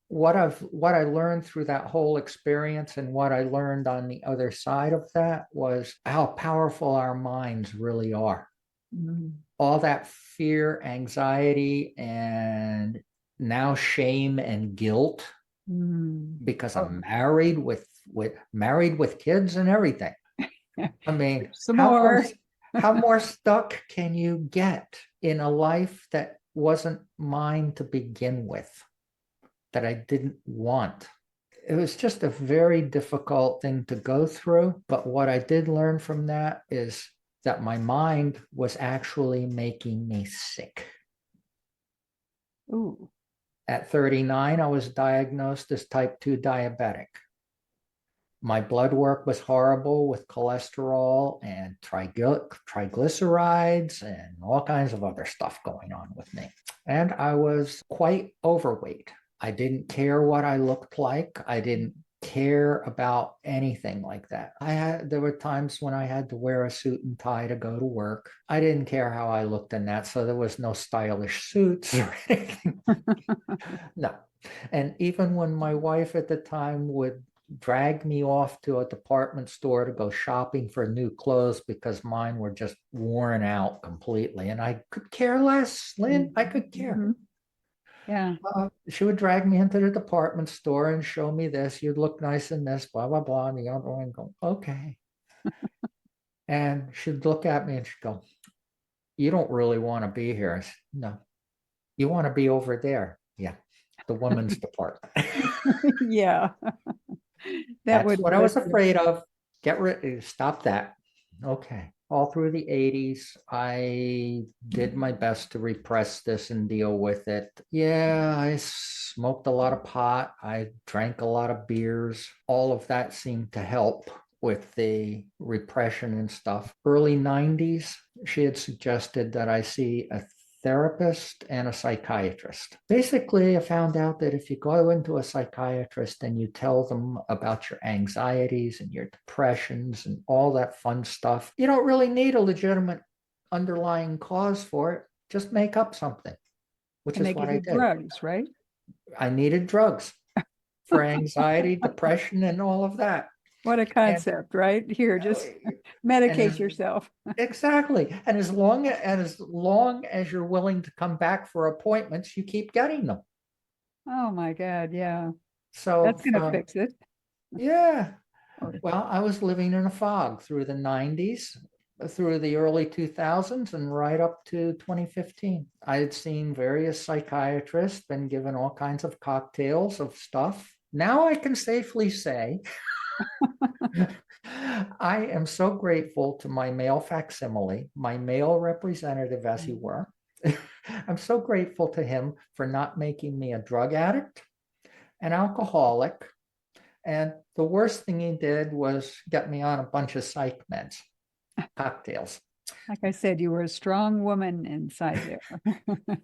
Speaker 1: what I learned through that whole experience and what I learned on the other side of that was how powerful our minds really are.
Speaker 2: Mm.
Speaker 1: All that fear, anxiety, and now shame and guilt
Speaker 2: Mm.
Speaker 1: because
Speaker 2: Oh,
Speaker 1: I'm married with kids and everything. I mean,
Speaker 2: some more.
Speaker 1: how more stuck can you get in a life that wasn't mine to begin with, that I didn't want? It was just a very difficult thing to go through. But what I did learn from that is that my mind was actually making me sick.
Speaker 2: Ooh.
Speaker 1: At 39, I was diagnosed as type 2 diabetic. My blood work was horrible with cholesterol and triglycerides and all kinds of other stuff going on with me. And I was quite overweight. I didn't care what I looked like. I didn't care about anything like that. There were times when I had to wear a suit and tie to go to work. I didn't care how I looked in that, so there was no stylish suits or anything. No. And even when my wife at the time would drag me off to a department store to go shopping for new clothes because mine were just worn out completely, and I could care less, Lynn. I could care.
Speaker 2: Mhm. Yeah.
Speaker 1: She would drag me into the department store and show me this. You'd look nice in this, blah, blah, blah. And the other one go, okay. And she'd look at me and she'd go, you don't really want to be here. I said, no, you want to be over there. Yeah, the women's department.
Speaker 2: Yeah. That
Speaker 1: That's
Speaker 2: would
Speaker 1: what I was afraid of. Get rid, stop that. Okay. All through the 80s, I did my best to repress this and deal with it. Yeah, I smoked a lot of pot. I drank a lot of beers. All of that seemed to help with the repression and stuff. Early 90s, she had suggested that I see a therapist and a psychiatrist. Basically, I found out that if you go into a psychiatrist and you tell them about your anxieties and your depressions and all that fun stuff, you don't really need a legitimate underlying cause for it. Just make up something, which
Speaker 2: and
Speaker 1: is
Speaker 2: they
Speaker 1: what
Speaker 2: give
Speaker 1: I
Speaker 2: you
Speaker 1: did.
Speaker 2: drugs, right?
Speaker 1: I needed drugs for anxiety, depression, and all of that.
Speaker 2: What a
Speaker 1: And,
Speaker 2: concept, right? Here, just
Speaker 1: and
Speaker 2: medicate
Speaker 1: as,
Speaker 2: yourself.
Speaker 1: exactly. And as long as you're willing to come back for appointments, you keep getting them.
Speaker 2: Oh my God, yeah.
Speaker 1: So,
Speaker 2: That's gonna fix it.
Speaker 1: yeah.
Speaker 2: Oh,
Speaker 1: Well, I was living in a fog through the 90s, through the early 2000s, and right up to 2015. I had seen various psychiatrists, been given all kinds of cocktails of stuff. Now I can safely say I am so grateful to my male facsimile, my male representative, as he were. I'm so grateful to him for not making me a drug addict, an alcoholic, and the worst thing he did was get me on a bunch of psych meds, cocktails.
Speaker 2: like I said, you were a strong woman inside there.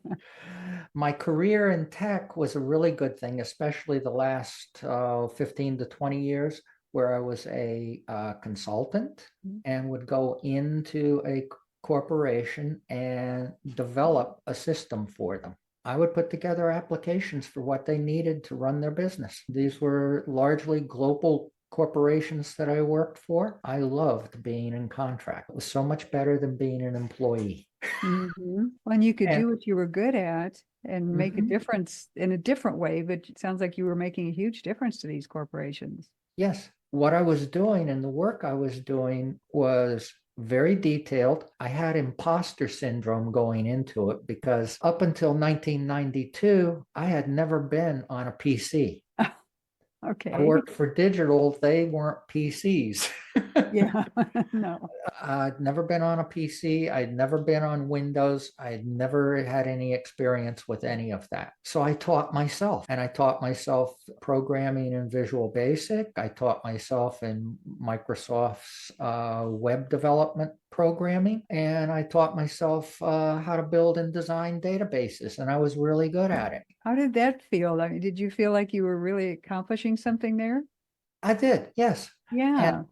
Speaker 1: My career in tech was a really good thing, especially the last 15 to 20 years, where I was a consultant and would go into a corporation and develop a system for them. I would put together applications for what they needed to run their business. These were largely global corporations that I worked for. I loved being in contract. It was so much better than being an employee.
Speaker 2: When you could
Speaker 1: And
Speaker 2: do what you were good at and make a
Speaker 1: mhm,
Speaker 2: difference in a different way, but it sounds like you were making a huge difference to these corporations.
Speaker 1: yes, what I was doing and the work I was doing was very detailed. I had imposter syndrome going into it because up until 1992, I had never been on a PC. I
Speaker 2: Okay.
Speaker 1: worked for digital, they weren't PCs.
Speaker 2: Yeah. No.
Speaker 1: I'd never been on a PC. I'd never been on Windows. I'd never had any experience with any of that. So I taught myself, and I taught myself programming in Visual Basic. I taught myself in Microsoft's web development programming, and I taught myself how to build and design databases, and I was really good at it.
Speaker 2: How did that feel? I mean, did you feel like you were really accomplishing something there?
Speaker 1: I did, yes. And
Speaker 2: Yeah.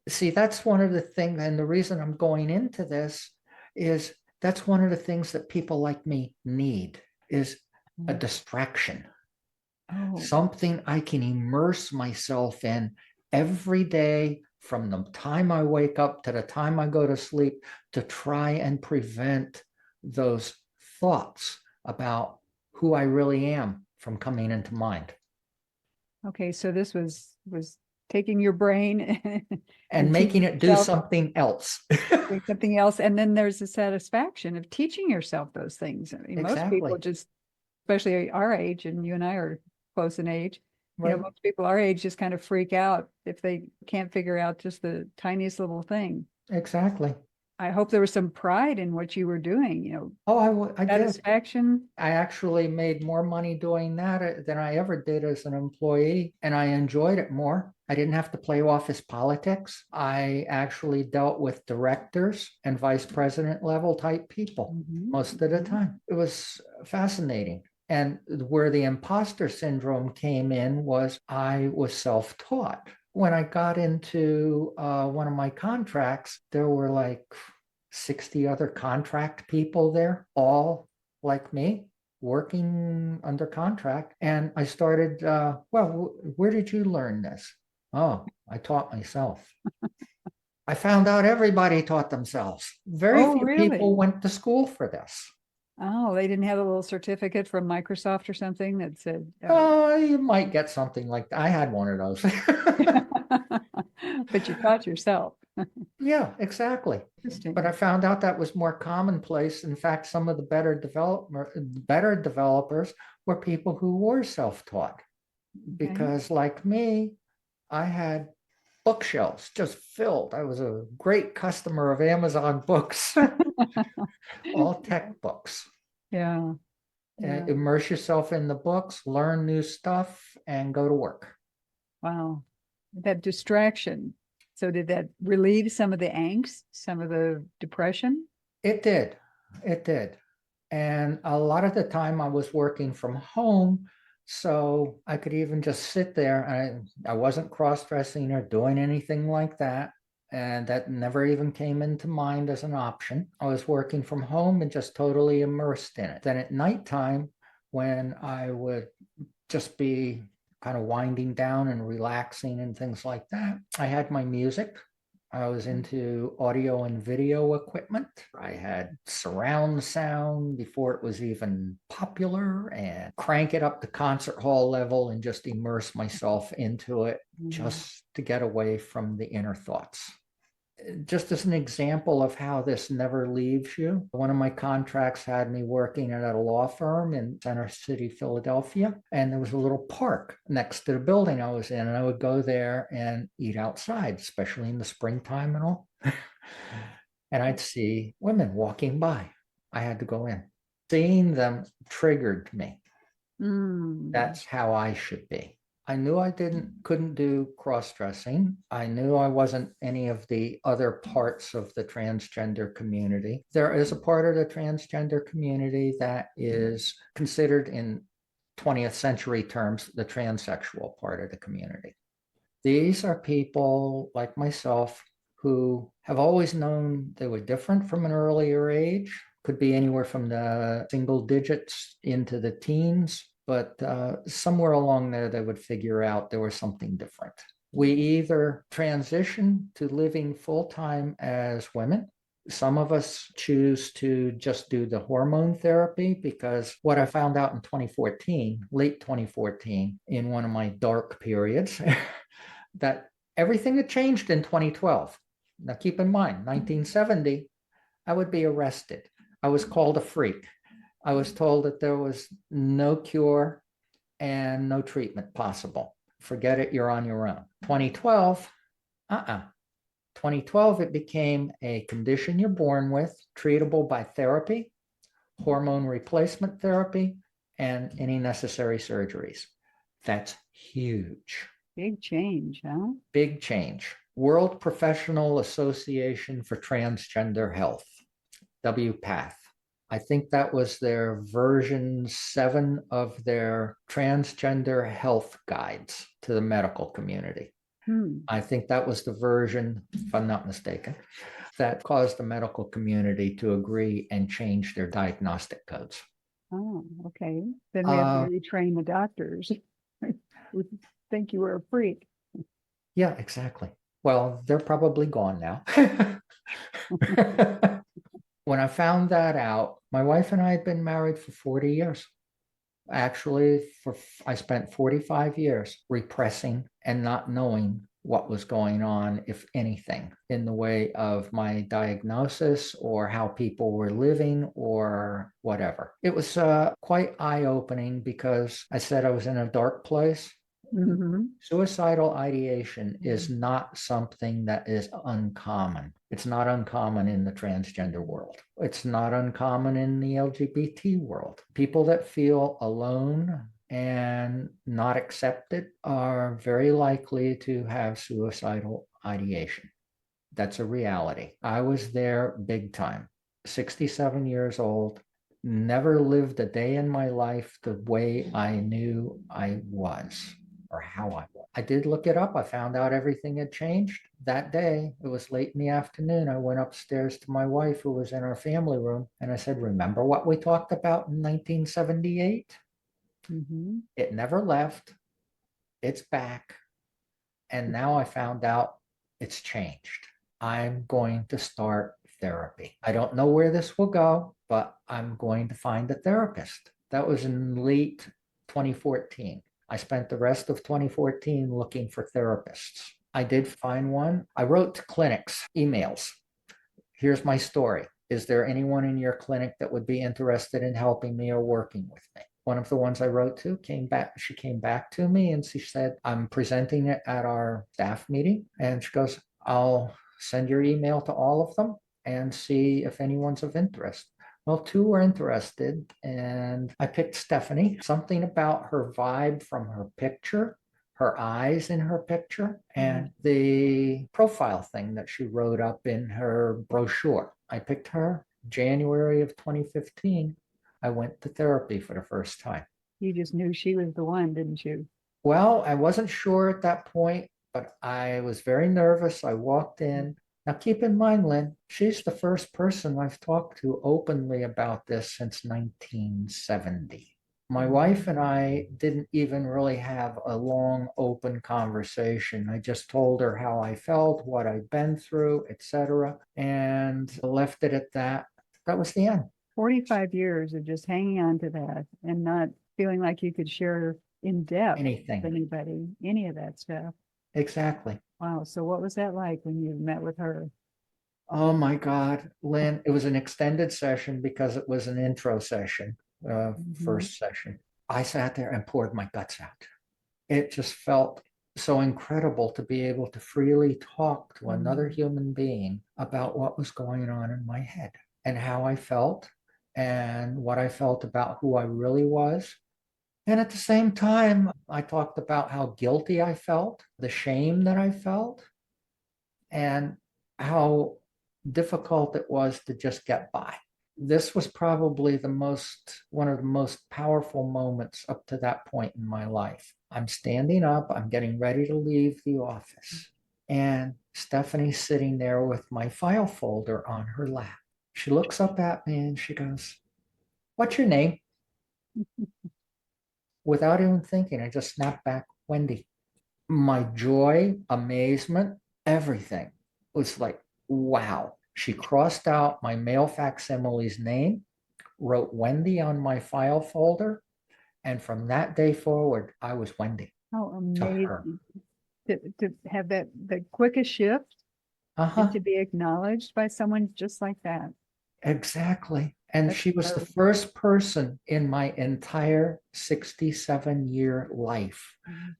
Speaker 1: see, that's one of the things, and the reason I'm going into this is that's one of the things that people like me need is a distraction,
Speaker 2: Oh,
Speaker 1: something I can immerse myself in every day from the time I wake up to the time I go to sleep to try and prevent those thoughts about who I really am from coming into mind
Speaker 2: okay. So this was taking your brain
Speaker 1: and
Speaker 2: and
Speaker 1: making
Speaker 2: teaching
Speaker 1: it do
Speaker 2: yourself
Speaker 1: something else.
Speaker 2: doing something else. And then there's the satisfaction of teaching yourself those things. I mean, most people
Speaker 1: Exactly.
Speaker 2: just, especially our age, and you and I are close in age,
Speaker 1: Right.
Speaker 2: most people our age just kind of freak out if they can't figure out just the tiniest little thing.
Speaker 1: Exactly.
Speaker 2: I hope there was some pride in what you were doing,
Speaker 1: Oh, I did.
Speaker 2: satisfaction.
Speaker 1: I actually made more money doing that than I ever did as an employee, and I enjoyed it more. I didn't have to play office politics. I actually dealt with directors and vice president level type people most of the time. It was fascinating. And where the imposter syndrome came in was I was self-taught. When I got into one of my contracts, there were like 60 other contract people there, all like me, working under contract. And I started, where did you learn this? Oh, I taught myself. I found out everybody taught themselves. Very
Speaker 2: Oh,
Speaker 1: few people
Speaker 2: really?
Speaker 1: went to school for this.
Speaker 2: Oh, they didn't have a little certificate from Microsoft or something that said,
Speaker 1: Oh, you might get something like that. I had one of those.
Speaker 2: but you taught yourself.
Speaker 1: Yeah, exactly.
Speaker 2: Interesting.
Speaker 1: But I found out that was more commonplace. In fact, some of the better developers were people who were self-taught.
Speaker 2: Okay.
Speaker 1: Because like me, I had bookshelves just filled. I was a great customer of Amazon books, all tech books.
Speaker 2: Yeah. Yeah.
Speaker 1: Immerse yourself in the books, learn new stuff, and go to work.
Speaker 2: Wow. That distraction. So did that relieve some of the angst, some of the depression?
Speaker 1: It did. It did. And a lot of the time I was working from home. So I could even just sit there. I wasn't cross-dressing or doing anything like that. And that never even came into mind as an option. I was working from home and just totally immersed in it. Then at nighttime, when I would just be kind of winding down and relaxing and things like that, I had my music. I was into audio and video equipment. I had surround sound before it was even popular, and crank it up to concert hall level and just immerse myself into it just to get away from the inner thoughts. Just as an example of how this never leaves you, one of my contracts had me working at a law firm in Center City, Philadelphia, and there was a little park next to the building I was in, and I would go there and eat outside, especially in the springtime and all. And I'd see women walking by. I had to go in. Seeing them triggered me. That's how I should be. I knew I couldn't do cross-dressing. I knew I wasn't any of the other parts of the transgender community. There is a part of the transgender community that is considered in 20th century terms the transsexual part of the community. These are people like myself who have always known they were different from an earlier age, could be anywhere from the single digits into the teens, but somewhere along there, they would figure out there was something different. We either transition to living full-time as women. Some of us choose to just do the hormone therapy, because what I found out in 2014, late 2014, in one of my dark periods, that everything had changed in 2012. Now, keep in mind, 1970, I would be arrested. I was called a freak. I was told that there was no cure and no treatment possible. Forget it, you're on your own. 2012, 2012, it became a condition you're born with, treatable by therapy, hormone replacement therapy, and any necessary surgeries. That's huge.
Speaker 2: Big change, huh?
Speaker 1: Big change. World Professional Association for Transgender Health, WPATH. I think that was their version 7 of their transgender health guides to the medical community. I think that was the version, if I'm not mistaken, that caused the medical community to agree and change their diagnostic codes.
Speaker 2: Oh, okay. Then they have to retrain the doctors who think you were a freak.
Speaker 1: Yeah, exactly. Well, they're probably gone now. When I found that out, my wife and I had been married for 40 years. Actually, I spent 45 years repressing and not knowing what was going on, if anything, in the way of my diagnosis or how people were living or whatever. It was quite eye-opening, because I said I was in a dark place. Suicidal ideation is not something that is uncommon. It's not uncommon in the transgender world. It's not uncommon in the LGBT world. People that feel alone and not accepted are very likely to have suicidal ideation. That's a reality. I was there big time. 67 years old, never lived a day in my life the way I knew I was or how I was. I did look it up. I found out everything had changed that day. It was late in the afternoon. I went upstairs to my wife, who was in our family room, and I said, "Remember what we talked about in 1978?
Speaker 2: Mm-hmm.
Speaker 1: It never left. It's back. And now I found out it's changed. I'm going to start therapy. I don't know where this will go, but I'm going to find a therapist." That was in late 2014. I spent the rest of 2014 looking for therapists. I did find one. I wrote to clinics, emails. "Here's my story. Is there anyone in your clinic that would be interested in helping me or working with me?" One of the ones I wrote to came back. She came back to me and she said, "I'm presenting it at our staff meeting." And she goes, "I'll send your email to all of them and see if anyone's of interest." Well, two were interested, and I picked Stephanie. Something about her vibe from her picture, her eyes in her picture, and the profile thing that she wrote up in her brochure. I picked her. January of 2015, I went to therapy for the first time.
Speaker 2: You just knew she was the one, didn't you?
Speaker 1: Well, I wasn't sure at that point, but I was very nervous. I walked in. Now, keep in mind, Lynn, she's the first person I've talked to openly about this since 1970. My wife and I didn't even really have a long, open conversation. I just told her how I felt, what I'd been through, etc., and left it at that. That was the end.
Speaker 2: 45 years of just hanging on to that and not feeling like you could share in depth with
Speaker 1: Anything.
Speaker 2: anybody, any of that stuff.
Speaker 1: Exactly.
Speaker 2: Wow. So what was that like when you met with her?
Speaker 1: Oh my God, Lynn, it was an extended session because it was an intro session, first session. I sat there and poured my guts out. It just felt so incredible to be able to freely talk to another human being about what was going on in my head and how I felt and what I felt about who I really was. And at the same time, I talked about how guilty I felt, the shame that I felt, and how difficult it was to just get by. This was probably one of the most powerful moments up to that point in my life. I'm standing up, I'm getting ready to leave the office, and Stephanie's sitting there with my file folder on her lap. She looks up at me and she goes, "What's your name?" Without even thinking, I just snapped back, "Wendy." My joy, amazement, everything was like, wow. She crossed out my male facsimile's name, wrote Wendy on my file folder, and from that day forward, I was Wendy
Speaker 2: How
Speaker 1: to her.
Speaker 2: amazing to have that the quickest shift and
Speaker 1: Uh-huh,
Speaker 2: to be acknowledged by someone just like that.
Speaker 1: exactly. And
Speaker 2: That's
Speaker 1: she was the
Speaker 2: powerful.
Speaker 1: first person in my entire 67-year life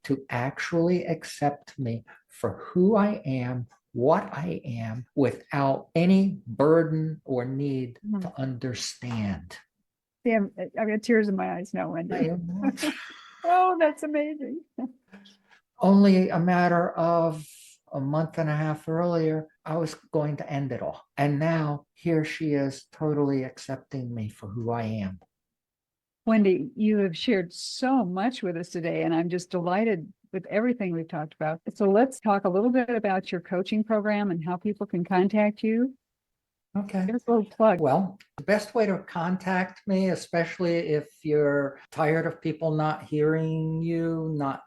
Speaker 1: to actually accept me for who I am, what I am, without any burden or need
Speaker 2: Mhm.
Speaker 1: to understand.
Speaker 2: Damn, I've got tears in my eyes now,
Speaker 1: I
Speaker 2: Wendy.
Speaker 1: am
Speaker 2: Oh, that's amazing.
Speaker 1: only a matter of a month and a half earlier, I was going to end it all. And now here she is, totally accepting me for who I am.
Speaker 2: Wendy, you have shared so much with us today, and I'm just delighted with everything we've talked about. So let's talk a little bit about your coaching program and how people can contact you.
Speaker 1: Okay.
Speaker 2: Give us a little plug.
Speaker 1: Well, the best way to contact me, especially if you're tired of people not hearing you, not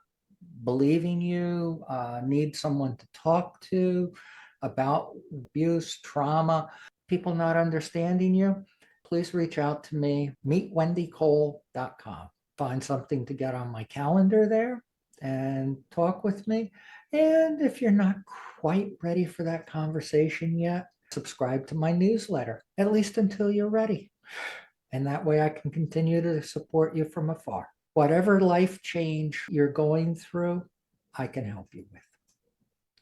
Speaker 1: believing you, need someone to talk to about abuse, trauma, people not understanding you, please reach out to me, meetwendycole.com. Find something to get on my calendar there and talk with me. And if you're not quite ready for that conversation yet, subscribe to my newsletter, at least until you're ready. And that way I can continue to support you from afar. Whatever life change you're going through, I can help you with.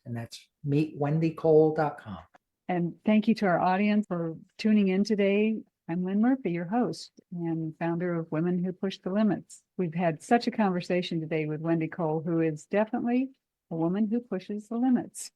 Speaker 1: And that's meetwendycole.com.
Speaker 2: And thank you to our audience for tuning in today. I'm Lynn Murphy, your host and founder of Women Who Push the Limits. We've had such a conversation today with Wendy Cole, who is definitely a woman who pushes the limits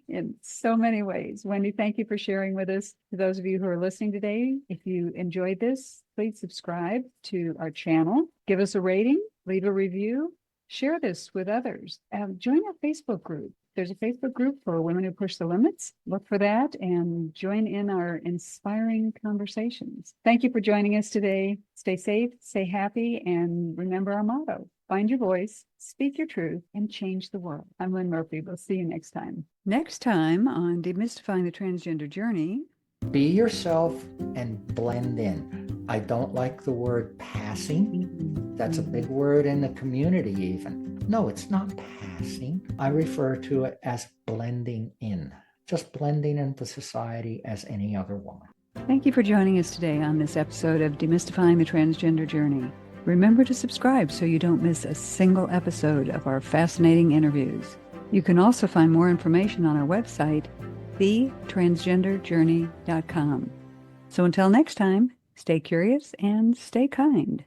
Speaker 2: in so many ways. Wendy, thank you for sharing with us. To those of you who are listening today, if you enjoyed this, please subscribe to our channel, give us a rating, leave a review, share this with others. Join our Facebook group. There's a Facebook group for Women Who Push the Limits. Look for that and join in our inspiring conversations. Thank you for joining us today. Stay safe, stay happy, and remember our motto: find your voice, speak your truth, and change the world. I'm Lynn Murphy. We'll see you next time. Next time on Demystifying the Transgender Journey.
Speaker 1: Be yourself and blend in. I don't like the word passing. That's a big word in the community even. No, it's not passing. I refer to it as blending in. Just blending into society as any other woman.
Speaker 2: Thank you for joining us today on this episode of Demystifying the Transgender Journey. Remember to subscribe so you don't miss a single episode of our fascinating interviews. You can also find more information on our website, thetransgenderjourney.com. So until next time, stay curious and stay kind.